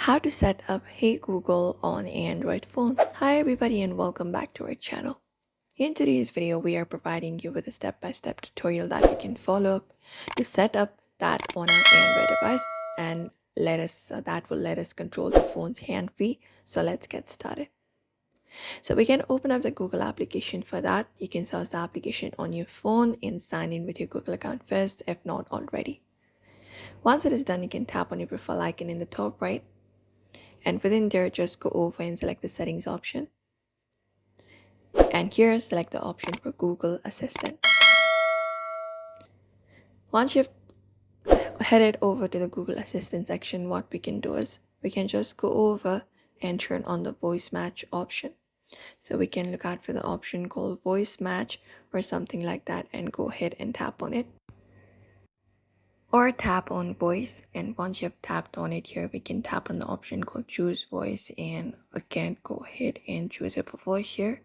How to set up Hey Google on Android phone. Hi everybody and welcome back to our channel. In today's video, we are providing you with a step-by-step tutorial that you can follow up to set up that on our Android device and that will let us control the phone's hand free. So let's get started. So we can open up the Google application. For that, you can search the application on your phone and sign in with your Google account first if not already. Once it is done, you can tap on your profile icon in the top right. And within there, just go over and select the settings option. And here, select the option for Google Assistant. Once you've headed over to the Google Assistant section, what we can do is we can just go over and turn on the voice match option. So we can look out for the option called voice match or something like that and go ahead and tap on it. Or tap on voice, and once you've tapped on it here, we can tap on the option called choose voice and again go ahead and choose it for voice here.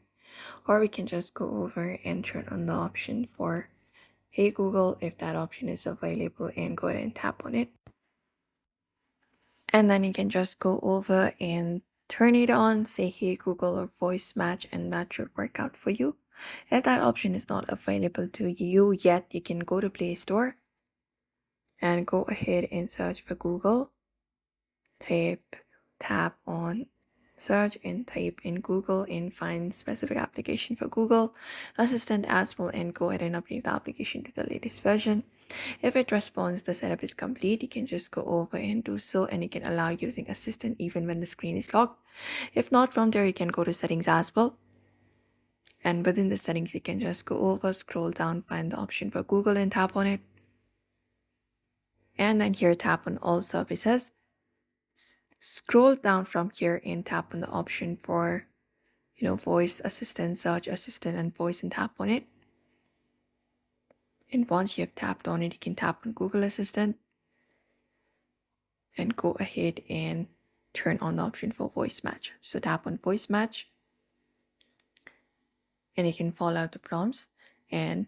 Or we can just go over and turn on the option for Hey Google if that option is available and go ahead and tap on it. And then you can just go over and turn it on, say Hey Google or voice match, and that should work out for you. If that option is not available to you yet, you can go to Play Store and go ahead and search for Google. Tap on search and type in Google and find specific application for Google Assistant as well and go ahead and update the application to the latest version. If it responds the setup is complete, you can just go over and do so, and you can allow using Assistant even when the screen is locked. If not, from there you can go to settings as well. And within the settings, you can just go over, scroll down, find the option for Google and tap on it. And then here tap on all services. Scroll down from here and tap on the option for voice assistant, search assistant, and voice and tap on it. And once you have tapped on it, you can tap on Google Assistant and go ahead and turn on the option for voice match. So tap on voice match and you can follow out the prompts and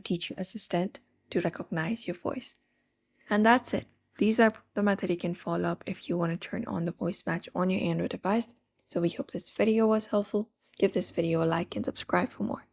teach your assistant to recognize your voice. And that's it. These are the method you can follow up if you want to turn on the voice match on your Android device. So we hope this video was helpful. Give this video a like and subscribe for more.